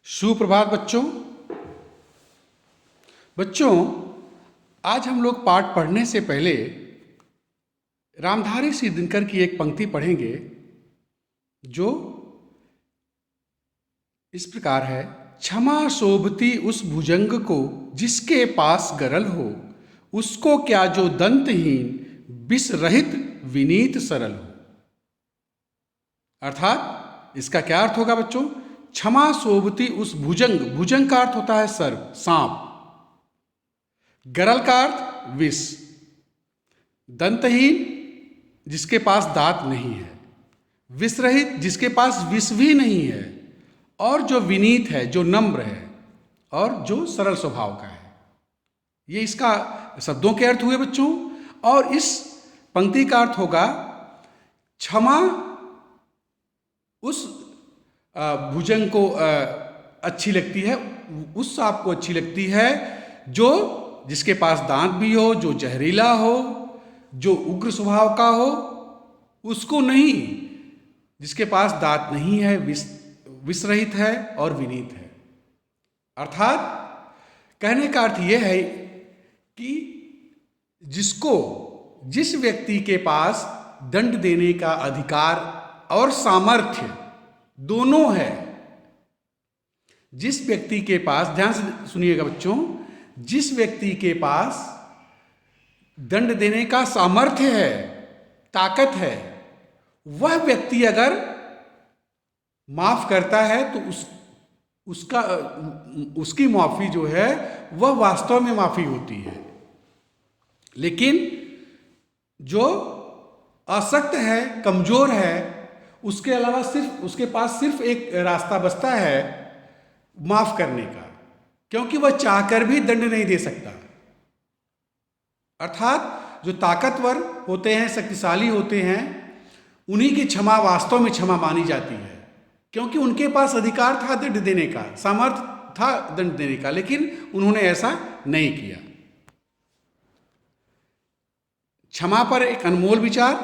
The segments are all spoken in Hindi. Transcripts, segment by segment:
सुप्रभात बच्चों। बच्चों, आज हम लोग पाठ पढ़ने से पहले रामधारी सिंह दिनकर की एक पंक्ति पढ़ेंगे जो इस प्रकार है। क्षमा शोभती उस भुजंग को जिसके पास गरल हो, उसको क्या जो दंतहीन विष रहित विनीत सरल हो। अर्थात इसका क्या अर्थ होगा बच्चों? क्षमा शोभती उस भुजंग, भुजंग का अर्थ होता है सर्प, सांप। गरल का अर्थ विष। दंतहीन जिसके पास दांत नहीं है, विष रहित जिसके पास विष भी नहीं है, और जो विनीत है, जो नम्र है और जो सरल स्वभाव का है। ये इसका शब्दों के अर्थ हुए बच्चों। और इस पंक्ति का अर्थ होगा क्षमा उस भुजंग को अच्छी लगती है, उस सांप को अच्छी लगती है जो जिसके पास दांत भी हो, जो जहरीला हो, जो उग्र स्वभाव का हो, उसको नहीं। जिसके पास दांत नहीं है, विष रहित है और विनीत है। अर्थात कहने का अर्थ यह है कि जिस व्यक्ति के पास दंड देने का अधिकार और सामर्थ्य दोनों है, जिस व्यक्ति के पास, ध्यान से सुनिएगा बच्चों, जिस व्यक्ति के पास दंड देने का सामर्थ्य है, ताकत है, वह व्यक्ति अगर माफ करता है तो उसकी माफी जो है वह वास्तव में माफी होती है। लेकिन जो अशक्त है, कमजोर है, उसके अलावा उसके पास सिर्फ एक रास्ता बचता है माफ करने का, क्योंकि वह चाहकर भी दंड नहीं दे सकता। अर्थात जो ताकतवर होते हैं, शक्तिशाली होते हैं, उन्हीं की क्षमा वास्तव में क्षमा मानी जाती है, क्योंकि उनके पास अधिकार था दंड देने का, सामर्थ्य था दंड देने का, लेकिन उन्होंने ऐसा नहीं किया। क्षमा पर एक अनमोल विचार।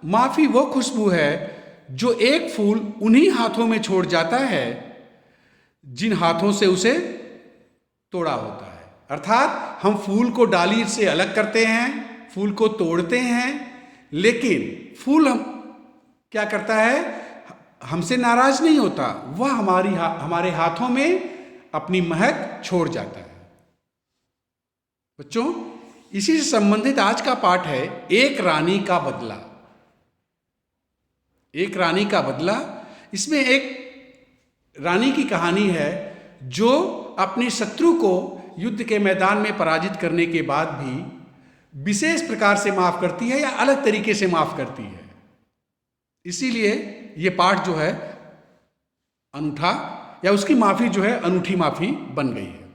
माफी वो खुशबू है जो एक फूल उन्हीं हाथों में छोड़ जाता है जिन हाथों से उसे तोड़ा होता है। अर्थात हम फूल को डाली से अलग करते हैं, फूल को तोड़ते हैं, लेकिन फूल हम क्या करता है, हमसे नाराज नहीं होता, वह हमारे हाथों में अपनी महक छोड़ जाता है। बच्चों, इसी से संबंधित आज का पाठ है एक रानी का बदला। एक रानी का बदला। इसमें एक रानी की कहानी है जो अपने शत्रु को युद्ध के मैदान में पराजित करने के बाद भी विशेष प्रकार से माफ करती है या अलग तरीके से माफ करती है। इसीलिए ये पाठ जो है अनूठा, या उसकी माफी जो है अनूठी माफी बन गई है।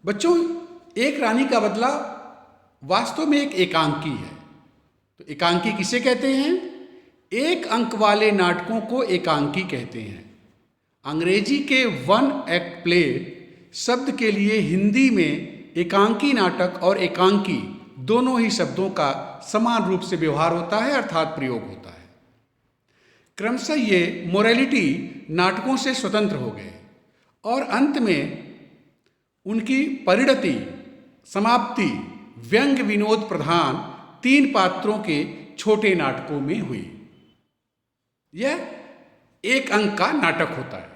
बच्चों, एक रानी का बदला वास्तव में एक एकांकी है। तो एकांकी किसे कहते हैं? एक अंक वाले नाटकों को एकांकी कहते हैं। अंग्रेजी के वन एक्ट प्ले शब्द के लिए हिंदी में एकांकी नाटक और एकांकी दोनों ही शब्दों का समान रूप से व्यवहार होता है, अर्थात प्रयोग होता है। क्रमशः ये मोरालिटी नाटकों से स्वतंत्र हो गए और अंत में उनकी परिणति, समाप्ति व्यंग्य विनोद प्रधान 3 पात्रों के छोटे नाटकों में हुई। यह एक अंक का नाटक होता है।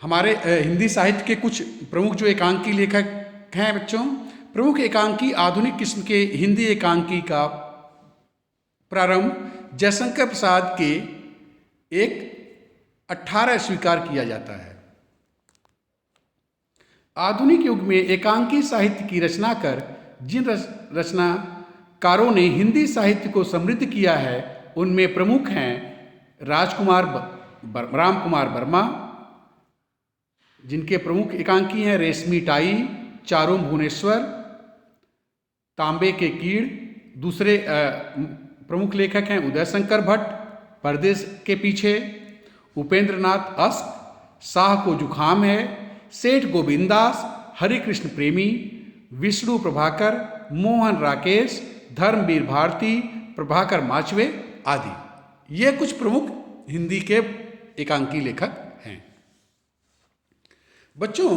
हमारे हिंदी साहित्य के कुछ प्रमुख जो एकांकी लेखक हैं बच्चों, प्रमुख एकांकी आधुनिक किस्म के हिंदी एकांकी का प्रारंभ जयशंकर प्रसाद के एक 18 स्वीकार किया जाता है। आधुनिक युग में एकांकी साहित्य की रचना कर जिन रचनाकारों ने हिंदी साहित्य को समृद्ध किया है, उनमें प्रमुख हैं राम कुमार वर्मा, जिनके प्रमुख एकांकी हैं रेशमी टाई, चारुम भुवनेश्वर, तांबे के कीड़। दूसरे प्रमुख लेखक हैं उदय शंकर भट्ट, परदेश के पीछे, उपेंद्र नाथ अश्क, शाह को जुखाम है, सेठ गोविंदास, हरिकृष्ण प्रेमी, विष्णु प्रभाकर, मोहन राकेश, धर्मवीर भारती, प्रभाकर माचवे आदि। ये कुछ प्रमुख हिंदी के एकांकी लेखक हैं। बच्चों,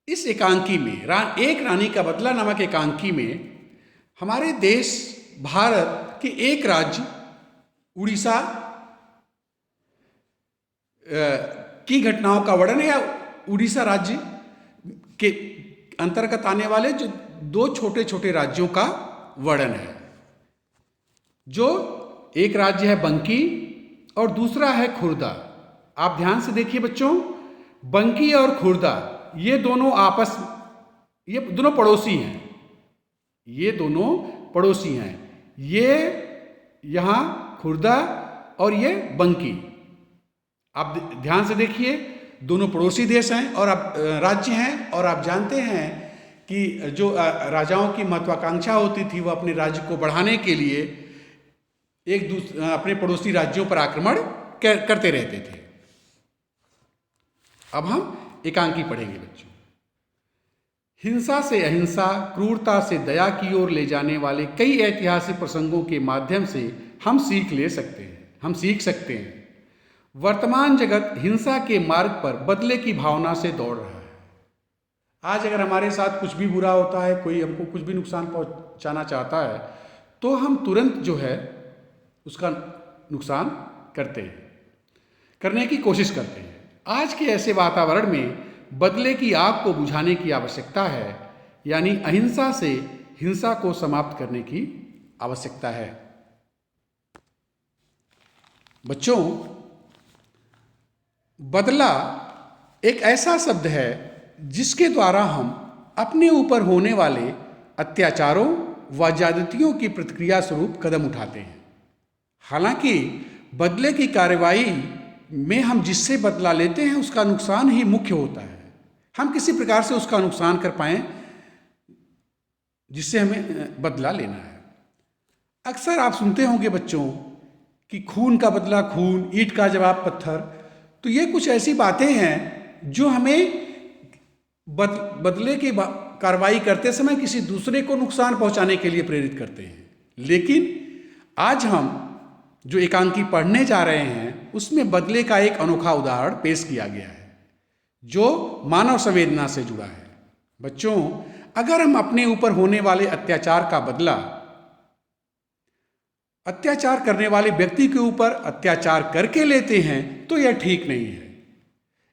इस एकांकी में एक रानी का बदला नामक एकांकी में हमारे देश भारत के एक राज्य उड़ीसा की घटनाओं का वर्णन है, या उड़ीसा राज्य के अंतर्गत आने वाले जो दो छोटे छोटे राज्यों का वर्णन है। जो एक राज्य है बंकी और दूसरा है खुर्दा। आप ध्यान से देखिए बच्चों, बंकी और खुर्दा ये दोनों ये दोनों पड़ोसी हैं। ये दोनों पड़ोसी हैं, ये यहाँ खुर्दा और ये बंकी। आप ध्यान से देखिए, दोनों पड़ोसी देश हैं और आप राज्य हैं, और आप जानते हैं कि जो राजाओं की महत्वाकांक्षा होती थी वो अपने राज्य को बढ़ाने के लिए अपने पड़ोसी राज्यों पर आक्रमण करते रहते थे। अब हम एकांकी पढ़ेंगे बच्चों। हिंसा से अहिंसा, क्रूरता से दया की ओर ले जाने वाले कई ऐतिहासिक प्रसंगों के माध्यम से हम सीख सकते हैं। वर्तमान जगत हिंसा के मार्ग पर बदले की भावना से दौड़ रहा है। आज अगर हमारे साथ कुछ भी बुरा होता है, कोई हमको कुछ भी नुकसान पहुंचाना चाहता है, तो हम तुरंत जो है उसका नुकसान करने की कोशिश करते हैं। आज के ऐसे वातावरण में बदले की आग को बुझाने की आवश्यकता है, यानी अहिंसा से हिंसा को समाप्त करने की आवश्यकता है। बच्चों, बदला एक ऐसा शब्द है जिसके द्वारा हम अपने ऊपर होने वाले अत्याचारों व ज्यादतियों की प्रतिक्रिया स्वरूप कदम उठाते हैं। हालांकि बदले की कार्रवाई में हम जिससे बदला लेते हैं उसका नुकसान ही मुख्य होता है। हम किसी प्रकार से उसका नुकसान कर पाएं जिससे हमें बदला लेना है। अक्सर आप सुनते होंगे बच्चों कि खून का बदला खून, ईंट का जवाब पत्थर। तो ये कुछ ऐसी बातें हैं जो हमें बदले की कार्रवाई करते समय किसी दूसरे को नुकसान पहुंचाने के लिए प्रेरित करते हैं। लेकिन आज हम जो एकांकी पढ़ने जा रहे हैं उसमें बदले का एक अनोखा उदाहरण पेश किया गया है जो मानव संवेदना से जुड़ा है। बच्चों, अगर हम अपने ऊपर होने वाले अत्याचार का बदला अत्याचार करने वाले व्यक्ति के ऊपर अत्याचार करके लेते हैं तो यह ठीक नहीं है।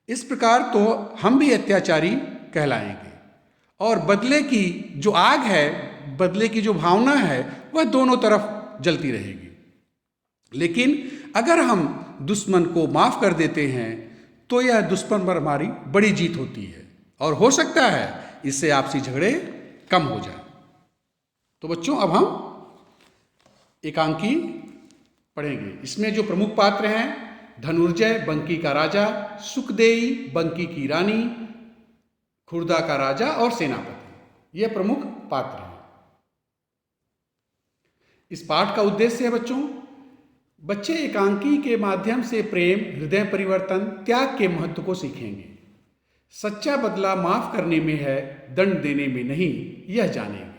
इस प्रकार तो हम भी अत्याचारी कहलाएंगे और बदले की जो आग है, बदले की जो भावना है, वह दोनों तरफ जलती रहेगी। लेकिन अगर हम दुश्मन को माफ कर देते हैं तो यह दुश्मन पर हमारी बड़ी जीत होती है और हो सकता है इससे आपसी झगड़े कम हो जाए। तो बच्चों, अब हम एकांकी पढ़ेंगे। इसमें जो प्रमुख पात्र हैं, धनुर्जय बंकी का राजा, सुखदेई बंकी की रानी, खुर्दा का राजा और सेनापति, ये प्रमुख पात्र हैं। इस पाठ का उद्देश्य है बच्चे एकांकी के माध्यम से प्रेम, हृदय परिवर्तन, त्याग के महत्व को सीखेंगे। सच्चा बदला माफ करने में है, दंड देने में नहीं, यह जानेंगे।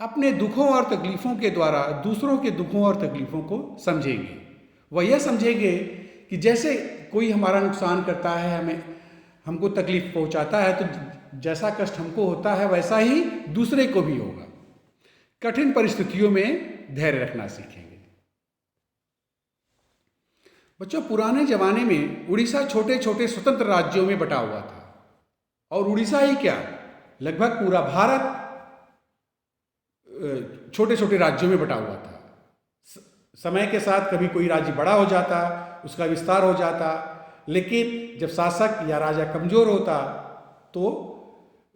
अपने दुखों और तकलीफों के द्वारा दूसरों के दुखों और तकलीफों को समझेंगे। वह यह समझेंगे कि जैसे कोई हमारा नुकसान करता है, हमको तकलीफ पहुंचाता है, तो जैसा कष्ट हमको होता है वैसा ही दूसरे को भी होगा। कठिन परिस्थितियों में धैर्य रखना सीखेंगे। बच्चों, पुराने जमाने में उड़ीसा छोटे छोटे स्वतंत्र राज्यों में बटा हुआ था, और उड़ीसा ही क्या, लगभग पूरा भारत छोटे छोटे राज्यों में बटा हुआ था। समय के साथ कभी कोई राज्य बड़ा हो जाता, उसका विस्तार हो जाता, लेकिन जब शासक या राजा कमजोर होता तो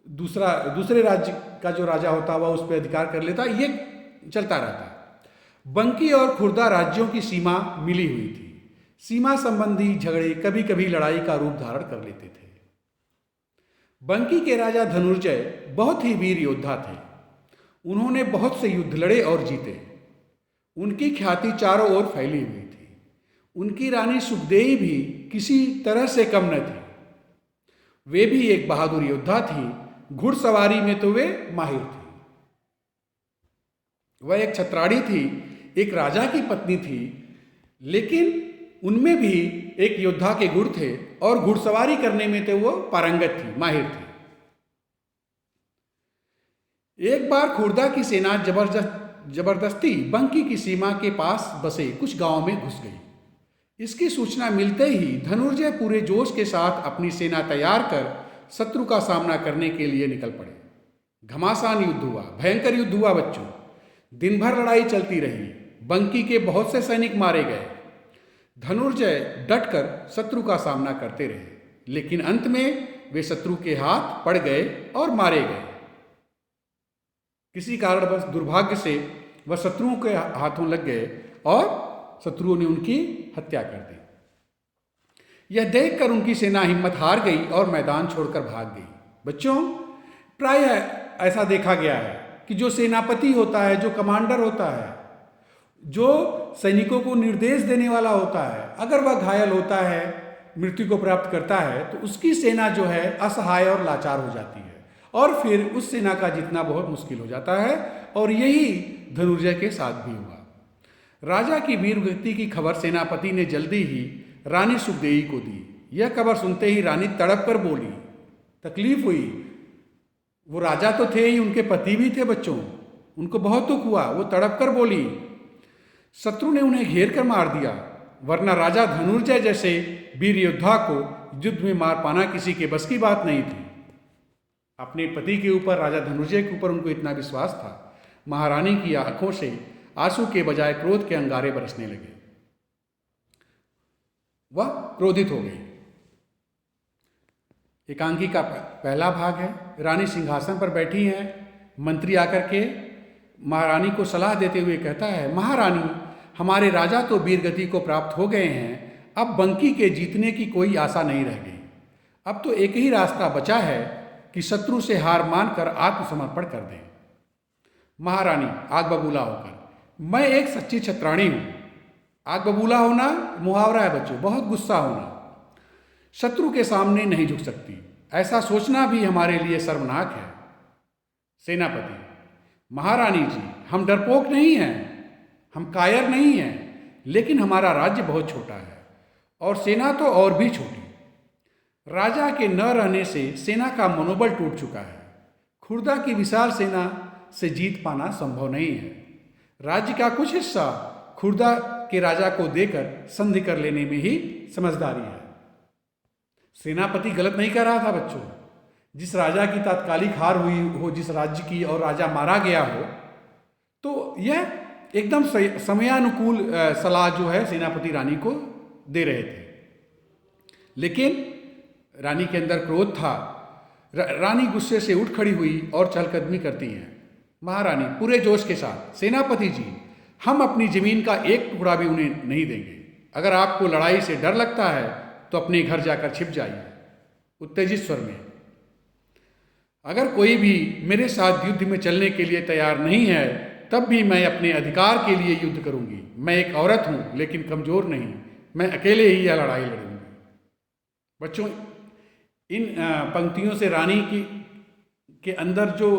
दूसरे राज्य का जो राजा होता वह उस पर अधिकार कर लेता। ये चलता रहता। बंकी और खुर्दा राज्यों की सीमा मिली हुई थी। सीमा संबंधी झगड़े कभी कभी लड़ाई का रूप धारण कर लेते थे। बंकी के राजा धनुर्जय बहुत ही वीर योद्धा थे। उन्होंने बहुत से युद्ध लड़े और जीते। उनकी ख्याति चारों ओर फैली हुई थी। उनकी रानी सुखदेई भी किसी तरह से कम न थी। वे भी एक बहादुर योद्धा थी। घुड़सवारी में तो वे माहिर थी। वह एक छत्राड़ी थी, एक राजा की पत्नी थी, लेकिन उनमें भी एक योद्धा के गुण थे और घुड़सवारी करने में तो वो पारंगत थी, माहिर थी। एक बार खुर्दा की सेना जबरदस्ती बंकी की सीमा के पास बसे कुछ गांव में घुस गई। इसकी सूचना मिलते ही धनुर्जय पूरे जोश के साथ अपनी सेना तैयार कर शत्रु का सामना करने के लिए निकल पड़े। घमासान युद्ध हुआ, भयंकर युद्ध हुआ बच्चों। दिन भर लड़ाई चलती रही, बंकी के बहुत से सैनिक मारे गए। धनुर्जय डटकर शत्रु का सामना करते रहे, लेकिन अंत में वे शत्रु के हाथ पड़ गए और मारे गए। किसी कारणवश दुर्भाग्य से वह शत्रुओं के हाथों लग गए और शत्रुओं ने उनकी हत्या कर दी। यह देखकर उनकी सेना हिम्मत हार गई और मैदान छोड़कर भाग गई। बच्चों, प्रायः ऐसा देखा गया है कि जो सेनापति होता है, जो कमांडर होता है, जो सैनिकों को निर्देश देने वाला होता है, अगर वह घायल होता है, मृत्यु को प्राप्त करता है, तो उसकी सेना जो है असहाय और लाचार हो जाती है और फिर उस सेना का जीतना बहुत मुश्किल हो जाता है। और यही धनुर्जय के साथ भी हुआ। राजा की वीरगति की खबर सेनापति ने जल्दी ही रानी सुखदेवी को दी। यह खबर सुनते ही रानी तड़प कर बोली, तकलीफ हुई। वो राजा तो थे ही, उनके पति भी थे बच्चों, उनको बहुत दुख हुआ। वो तड़प कर बोली, शत्रु ने उन्हें घेर कर मार दिया, वरना राजा धनुर्जय जैसे वीर योद्धा को युद्ध में मार पाना किसी के बस की बात नहीं थी। अपने पति के ऊपर, राजा धनुर्जय के ऊपर उनको इतना विश्वास था। महारानी की आंखों से आंसू के बजाय क्रोध के अंगारे बरसने लगे। वह क्रोधित हो गई। एकांकी का पहला भाग है। रानी सिंहासन पर बैठी हैं। मंत्री आकर के महारानी को सलाह देते हुए कहता है, महारानी, हमारे राजा तो वीरगति को प्राप्त हो गए हैं, अब बंकी के जीतने की कोई आशा नहीं रह गई। अब तो एक ही रास्ता बचा है कि शत्रु से हार मानकर आत्मसमर्पण कर दें। महारानी आग बबूला होकर, मैं एक सच्ची छत्राणी हूं। आग बबूला होना मुहावरा है बच्चों, बहुत गुस्सा होना। शत्रु के सामने नहीं झुक सकती, ऐसा सोचना भी हमारे लिए शर्मनाक है। सेनापति, महारानी जी, हम डरपोक नहीं हैं, हम कायर नहीं हैं, लेकिन हमारा राज्य बहुत छोटा है और सेना तो और भी छोटी। राजा के न रहने से सेना का मनोबल टूट चुका है। खुर्दा की विशाल सेना से जीत पाना संभव नहीं है। राज्य का कुछ हिस्सा खुर्दा के राजा को देकर संधि कर लेने में ही समझदारी है। सेनापति गलत नहीं कर रहा था बच्चों। जिस राजा की तात्कालिक हार हुई हो, जिस राज्य की, और राजा मारा गया हो, तो यह एकदम समयानुकूल सलाह जो है सेनापति रानी को दे रहे थे। लेकिन रानी के अंदर क्रोध था। रानी गुस्से से उठ खड़ी हुई और चहलकदमी करती हैं। महारानी पूरे जोश के साथ, सेनापति जी, हम अपनी जमीन का एक टुकड़ा भी उन्हें नहीं देंगे। अगर आपको लड़ाई से डर लगता है तो अपने घर जाकर छिप जाइए। उत्तेजित स्वर में, अगर कोई भी मेरे साथ युद्ध में चलने के लिए तैयार नहीं है, तब भी मैं अपने अधिकार के लिए युद्ध करूंगी। मैं एक औरत हूं, लेकिन कमजोर नहीं। मैं अकेले ही यह लड़ाई लड़ूंगी। बच्चों, इन पंक्तियों से रानी की के अंदर जो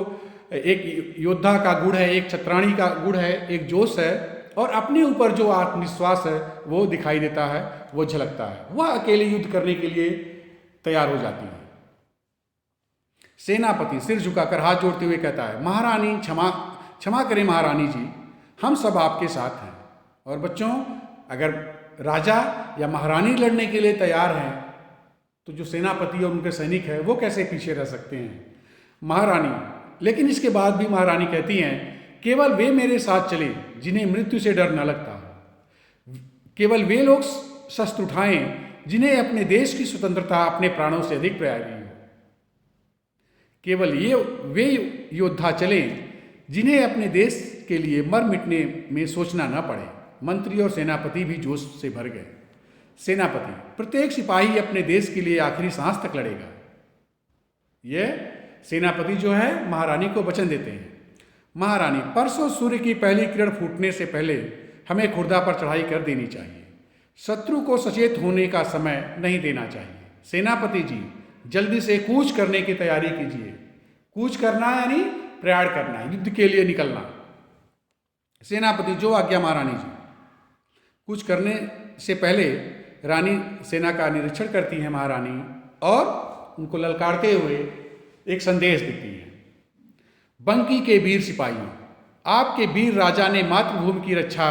एक योद्धा का गुण है, एक छत्राणी का गुण है, एक जोश है और अपने ऊपर जो आत्मविश्वास है वो दिखाई देता है, वो झलकता है। वह अकेले युद्ध करने के लिए तैयार हो जाती है। सेनापति सिर झुकाकर हाथ जोड़ते हुए कहता है, महारानी क्षमा करें महारानी जी, हम सब आपके साथ हैं। और बच्चों, अगर राजा या महारानी लड़ने के लिए तैयार हैं तो जो सेनापति और उनके सैनिक हैं वो कैसे पीछे रह सकते हैं। महारानी, लेकिन इसके बाद भी महारानी कहती हैं, केवल वे मेरे साथ चले जिन्हें मृत्यु से डर न लगता हो। केवल वे लोग शस्त्र उठाएं जिन्हें अपने देश की स्वतंत्रता अपने प्राणों से अधिक प्यारी हो। केवल वे योद्धा चलें जिन्हें अपने देश के लिए मर मिटने में सोचना न पड़े। मंत्री और सेनापति भी जोश से भर गए। सेनापति, प्रत्येक सिपाही अपने देश के लिए आखिरी सांस तक लड़ेगा। यह सेनापति जो है महारानी को वचन देते हैं। महारानी, परसों सूर्य की पहली किरण फूटने से पहले हमें खुर्दा पर चढ़ाई कर देनी चाहिए। शत्रु को सचेत होने का समय नहीं देना चाहिए। सेनापति जी, जल्दी से कूच करने की तैयारी कीजिए। कूच करना यानी प्रयाण करना, युद्ध के लिए निकलना। सेनापति, जो आज्ञा महारानी जी। कुछ करने से पहले रानी सेना का निरीक्षण करती है महारानी और उनको ललकारते हुए एक संदेश देती है। बंकी के वीर सिपाहियों, आपके वीर राजा ने मातृभूमि की रक्षा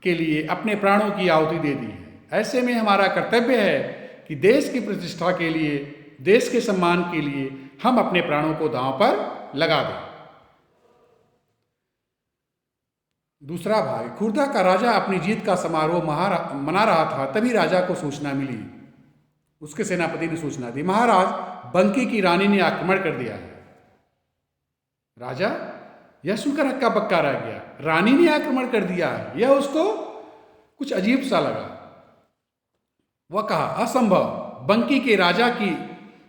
के लिए अपने प्राणों की आहुति दे दी है। ऐसे में हमारा कर्तव्य है कि देश की प्रतिष्ठा के लिए, देश के सम्मान के लिए हम अपने प्राणों को दांव पर लगा दें। दूसरा भाग, खुर्दा का राजा अपनी जीत का समारोह मना रहा था, तभी राजा को सूचना मिली। उसके सेनापति ने सूचना दी, महाराज, बंकी की रानी ने आक्रमण कर दिया है। राजा यह सुनकर हक्का बक्का रह गया। रानी ने आक्रमण कर दिया है, यह उसको कुछ अजीब सा लगा। वह कहा, असंभव, बंकी के राजा की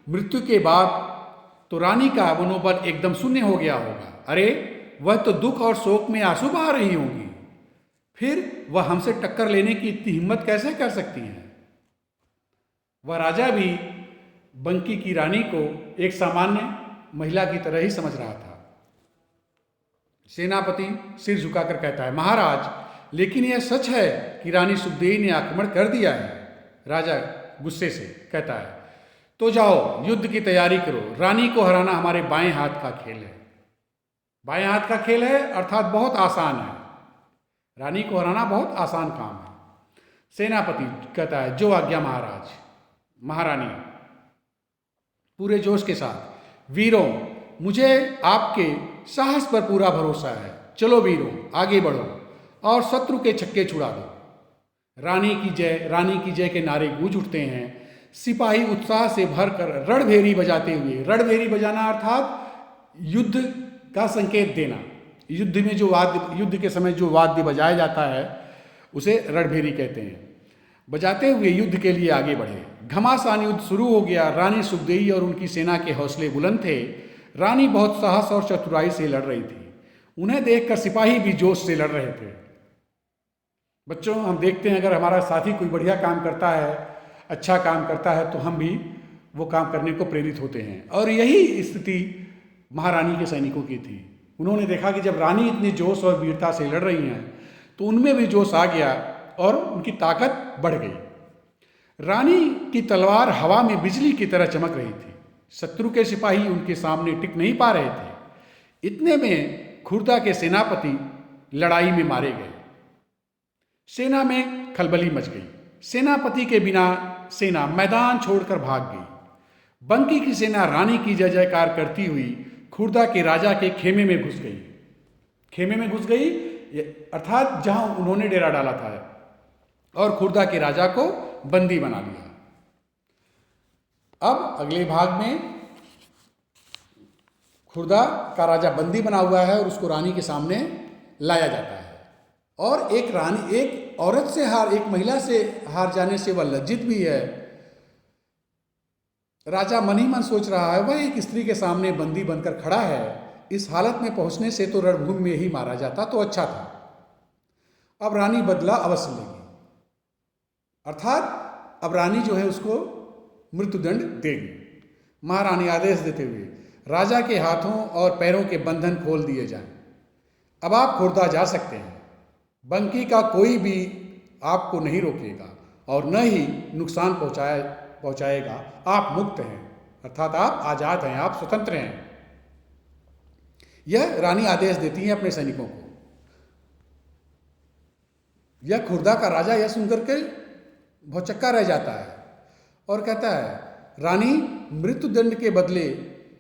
मृत्यु के बाद तो रानी का मनोबल एकदम शून्य हो गया होगा। अरे, वह तो दुख और शोक में आंसू बहा रही होंगी, फिर वह हमसे टक्कर लेने की इतनी हिम्मत कैसे कर सकती हैं? वह राजा भी बंकी की रानी को एक सामान्य महिला की तरह ही समझ रहा था। सेनापति सिर झुकाकर कहता है, महाराज, लेकिन यह सच है कि रानी सुखदेई ने आक्रमण कर दिया है। राजा गुस्से से कहता है, तो जाओ, युद्ध की तैयारी करो। रानी को हराना हमारे बाएं हाथ का खेल है। बाएं हाथ का खेल है अर्थात बहुत आसान है। रानी को हराना बहुत आसान काम है। सेनापति कहता है, जो आज्ञा महाराज। महारानी पूरे जोश के साथ, वीरों, मुझे आपके साहस पर पूरा भरोसा है। चलो वीरों, आगे बढ़ो और शत्रु के छक्के छुड़ा दो। रानी की जय, रानी की जय के नारे गूंज उठते हैं। सिपाही उत्साह से भरकर रणभेरी बजाते हुए, रणभेरी बजाना अर्थात युद्ध का संकेत देना, युद्ध में जो वाद्य, युद्ध के समय जो वाद्य बजाया जाता है उसे रणभेरी कहते हैं, बजाते हुए युद्ध के लिए आगे बढ़े। घमासान युद्ध शुरू हो गया। रानी सुखदेई और उनकी सेना के हौसले बुलंद थे। रानी बहुत साहस और चतुराई से लड़ रही थी। उन्हें देखकर सिपाही भी जोश से लड़ रहे थे। बच्चों, हम देखते हैं अगर हमारा साथी कोई बढ़िया काम करता है, अच्छा काम करता है, तो हम भी वो काम करने को प्रेरित होते हैं। और यही स्थिति महारानी के सैनिकों की थी। उन्होंने देखा कि जब रानी इतनी जोश और वीरता से लड़ रही हैं तो उनमें भी जोश आ गया और उनकी ताकत बढ़ गई। रानी की तलवार हवा में बिजली की तरह चमक रही थी। शत्रु के सिपाही उनके सामने टिक नहीं पा रहे थे। इतने में खुर्दा के सेनापति लड़ाई में मारे गए। सेना में खलबली मच गई। सेनापति के बिना सेना मैदान छोड़कर भाग गई। बंकी की सेना रानी की जय जयकार करती हुई खुर्दा के राजा के खेमे में घुस गई। खेमे में घुस गई अर्थात जहां उन्होंने डेरा डाला था, और खुर्दा के राजा को बंदी बना लिया। अब अगले भाग में खुर्दा का राजा बंदी बना हुआ है और उसको रानी के सामने लाया जाता है। और एक रानी, एक औरत से हार, एक महिला से हार जाने से वह लज्जित भी है। राजा मन ही मन सोच रहा है, वह एक स्त्री के सामने बंदी बनकर खड़ा है। इस हालत में पहुंचने से तो रणभूमि में ही मारा जाता तो अच्छा था। अब रानी बदला अवश्य लेगी, अर्थात अब रानी जो है उसको मृत्युदंड देगी। महारानी आदेश देते हुए, राजा के हाथों और पैरों के बंधन खोल दिए जाएं। अब आप खुर्दा जा सकते हैं। बंकी का कोई भी आपको नहीं रोकेगा और न ही नुकसान पहुंचाएगा। आप मुक्त हैं, अर्थात आप आजाद हैं, आप स्वतंत्र हैं। यह रानी आदेश देती है अपने सैनिकों को। यह खुर्दा का राजा यह सुनकर के भौचक्का रह जाता है और कहता है, रानी मृत्युदंड के बदले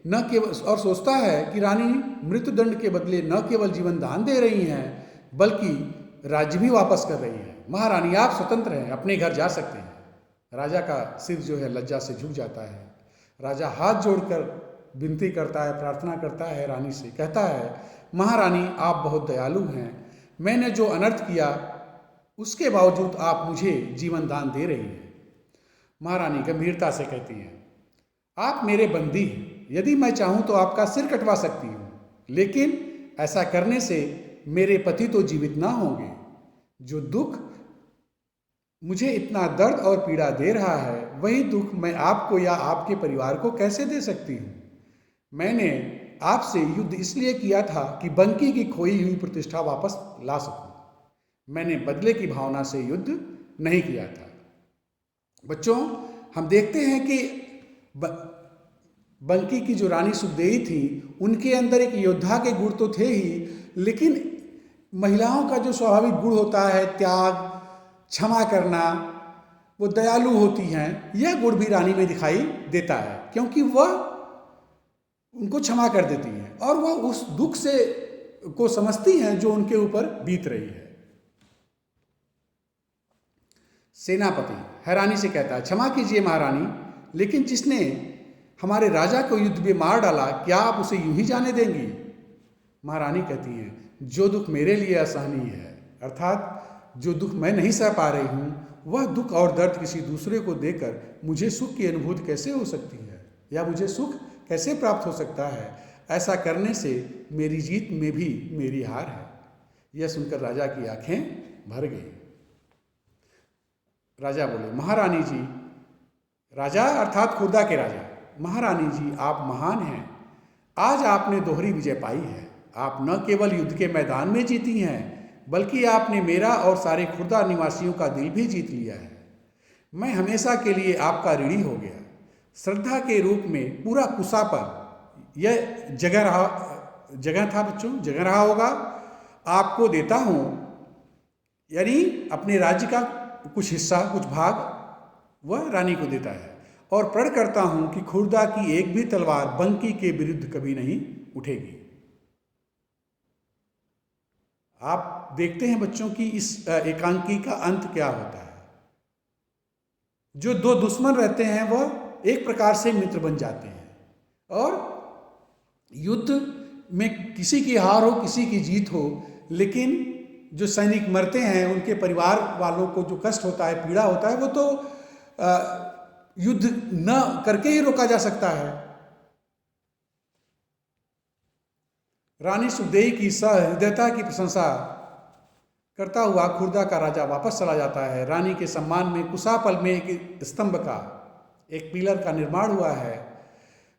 न केवल, और सोचता है कि रानी मृत्युदंड के बदले न केवल जीवन दान दे रही हैं बल्कि राज्य भी वापस कर रही हैं। महारानी, आप स्वतंत्र हैं, अपने घर जा सकते हैं। राजा का सिर जो है लज्जा से झुक जाता है। राजा हाथ जोड़कर विनती करता है, प्रार्थना करता है रानी से, कहता है, महारानी, आप बहुत दयालु हैं। मैंने जो अनर्थ किया उसके बावजूद आप मुझे जीवन दान दे रही हैं। महारानी गंभीरता से कहती हैं, आप मेरे बंदी हैं। यदि मैं चाहूं तो आपका सिर कटवा सकती हूं, लेकिन ऐसा करने से मेरे पति तो जीवित ना होंगे। जो दुख मुझे इतना दर्द और पीड़ा दे रहा है, वही दुख मैं आपको या आपके परिवार को कैसे दे सकती हूँ? मैंने आपसे युद्ध इसलिए किया था कि बंकी की खोई हुई प्रतिष्ठा वापस ला सकूं। मैंने बदले की भावना से युद्ध नहीं किया था। बच्चों, हम देखते हैं कि बंकी की जो रानी सुखदेवी थी, उनके अंदर एक योद्धा के गुण तो थे ही, लेकिन महिलाओं का जो स्वाभाविक गुण होता है, त्याग, क्षमा करना, वो दयालु होती हैं, यह गुण भी रानी में दिखाई देता है, क्योंकि वह उनको क्षमा कर देती हैं और वह उस दुख से को समझती हैं जो उनके ऊपर बीत रही है। सेनापति हैरानी से कहता है, क्षमा कीजिए महारानी, लेकिन जिसने हमारे राजा को युद्ध में मार डाला, क्या आप उसे यूं ही जाने देंगी? महारानी कहती हैं, जो दुख मेरे लिए असहनीय है, अर्थात जो दुख मैं नहीं सह पा रही हूँ, वह दुख और दर्द किसी दूसरे को देकर मुझे सुख की अनुभूति कैसे हो सकती है, या मुझे सुख कैसे प्राप्त हो सकता है? ऐसा करने से मेरी जीत में भी मेरी हार है। यह सुनकर राजा की आंखें भर गई। राजा बोले, महारानी जी, राजा अर्थात खुर्दा के राजा, महारानी जी आप महान हैं। आज आपने दोहरी विजय पाई है। आप न केवल युद्ध के मैदान में जीती हैं, बल्कि आपने मेरा और सारे खुर्दा निवासियों का दिल भी जीत लिया है। मैं हमेशा के लिए आपका ऋणी हो गया। श्रद्धा के रूप में पूरा कुसा पर यह जगह था बच्चों, जगह रहा होगा, आपको देता हूँ, यानी अपने राज्य का कुछ हिस्सा, कुछ भाग वह रानी को देता है, और प्रण करता हूं कि खुर्दा की एक भी तलवार बंकी के विरुद्ध कभी नहीं उठेगी। आप देखते हैं बच्चों की इस एकांकी का अंत क्या होता है। जो दो दुश्मन रहते हैं वह एक प्रकार से मित्र बन जाते हैं, और युद्ध में किसी की हार हो, किसी की जीत हो, लेकिन जो सैनिक मरते हैं उनके परिवार वालों को जो कष्ट होता है, पीड़ा होता है, वो तो युद्ध न करके ही रोका जा सकता है। रानी सुखदेवी की सहृदयता की प्रशंसा करता हुआ खुर्दा का राजा वापस चला जाता है। रानी के सम्मान में कुसापल में एक स्तंभ का, एक पिलर का निर्माण हुआ है।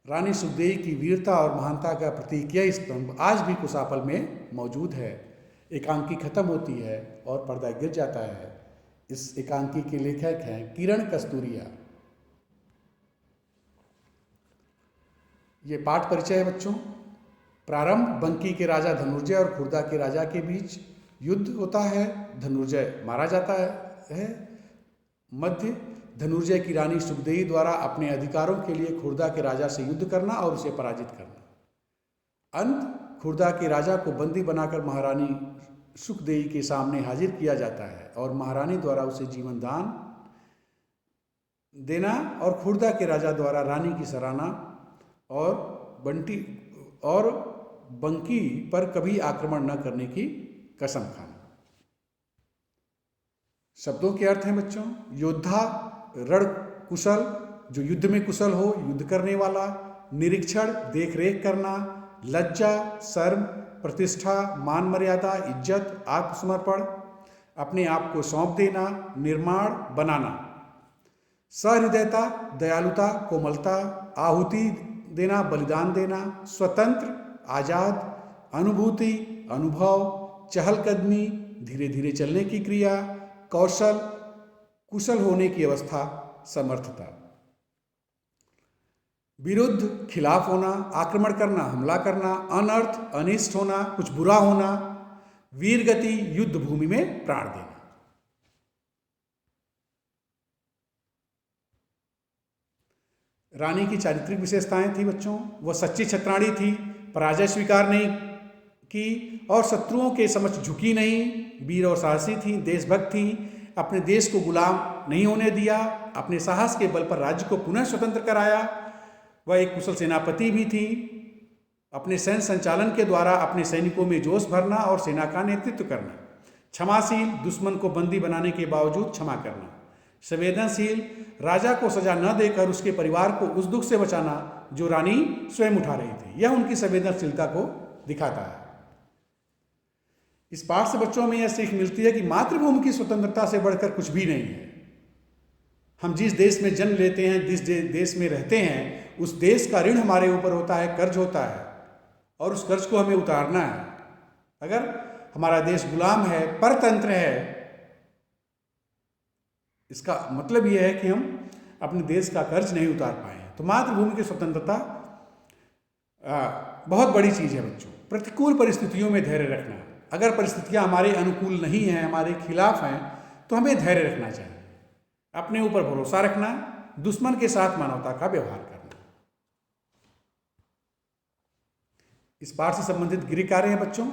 रानी सुखदेवी की वीरता और महानता का प्रतीक यह स्तंभ आज भी कुसापल में मौजूद है। एकांकी खत्म होती है और पर्दा गिर जाता है। इस एकांकी के लेखक हैं किरण कस्तूरिया। ये पाठ परिचय है बच्चों। प्रारंभ, बंकी के राजा धनुर्जय और खुर्दा के राजा के बीच युद्ध होता है। धनुर्जय मारा जाता है। मध्य, धनुर्जय की रानी सुखदेवी द्वारा अपने अधिकारों के लिए खुर्दा के राजा से युद्ध करना और उसे पराजित करना। अंत, खुर्दा के राजा को बंदी बनाकर महारानी सुखदेवी के सामने हाजिर किया जाता है और महारानी द्वारा उसे जीवन दान देना और खुर्दा के राजा द्वारा रानी की सराहना और बंकी पर कभी आक्रमण न करने की कसम खाना। शब्दों के अर्थ हैं बच्चों, योद्धा, रण कुशल, जो युद्ध में कुशल हो, युद्ध करने वाला। निरीक्षण, देख रेख करना। लज्जा, शर्म, प्रतिष्ठा, मान मर्यादा, इज्जत, आत्मसमर्पण, अपने आप को सौंप देना। निर्माण, बनाना। सहृदयता, दयालुता, कोमलता, आहुति देना, बलिदान देना। स्वतंत्र, आजाद, अनुभूति, अनुभव, चहलकदमी, धीरे धीरे चलने की क्रिया। कौशल, कुशल होने की अवस्था, समर्थता। विरुद्ध, खिलाफ होना, आक्रमण करना, हमला करना। अनर्थ, अनिष्ट होना, कुछ बुरा होना। वीर गति, युद्ध भूमि में प्राण देना। रानी की चारित्रिक विशेषताएं थी बच्चों। वह सच्ची छत्राणी थी, पराजय स्वीकार नहीं की और शत्रुओं के समक्ष झुकी नहीं। वीर और साहसी थी, देशभक्त थी, अपने देश को गुलाम नहीं होने दिया। अपने साहस के बल पर राज्य को पुनः स्वतंत्र कराया। वह एक कुशल सेनापति भी थी। अपने सैन्य संचालन के द्वारा अपने सैनिकों में जोश भरना और सेना का नेतृत्व करना। क्षमाशील, दुश्मन को बंदी बनाने के बावजूद क्षमा करना। संवेदनशील, राजा को सजा न देकर उसके परिवार को उस दुख से बचाना जो रानी स्वयं उठा रही थी। यह उनकी संवेदनशीलता को दिखाता है। इस पाठ से बच्चों में यह सीख मिलती है कि मातृभूमि की स्वतंत्रता से बढ़कर कुछ भी नहीं है। हम जिस देश में जन्म लेते हैं, जिस देश में रहते हैं, उस देश का ऋण हमारे ऊपर होता है, कर्ज होता है, और उस कर्ज को हमें उतारना है। अगर हमारा देश गुलाम है, परतंत्र है, इसका मतलब यह है कि हम अपने देश का कर्ज नहीं उतार पाए हैं। तो मातृभूमि की स्वतंत्रता बहुत बड़ी चीज़ है बच्चों। प्रतिकूल परिस्थितियों में धैर्य रखना, अगर परिस्थितियां हमारे अनुकूल नहीं हैं, हमारे खिलाफ हैं, तो हमें धैर्य रखना चाहिए, अपने ऊपर भरोसा रखना, दुश्मन के साथ मानवता का व्यवहार करना। इस पाठ से संबंधित गृह कार्य है बच्चों।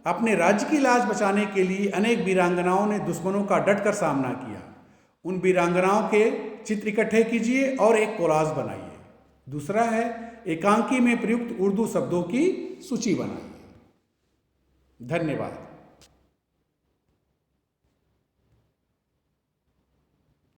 अपने राज्य की लाज बचाने के लिए अनेक वीरांगनाओं ने दुश्मनों का डटकर सामना किया। उन वीरांगनाओं के चित्र इकट्ठे कीजिए और एक कोलाज बनाइए। दूसरा है एकांकी में प्रयुक्त उर्दू शब्दों की सूची बनाइए। धन्यवाद।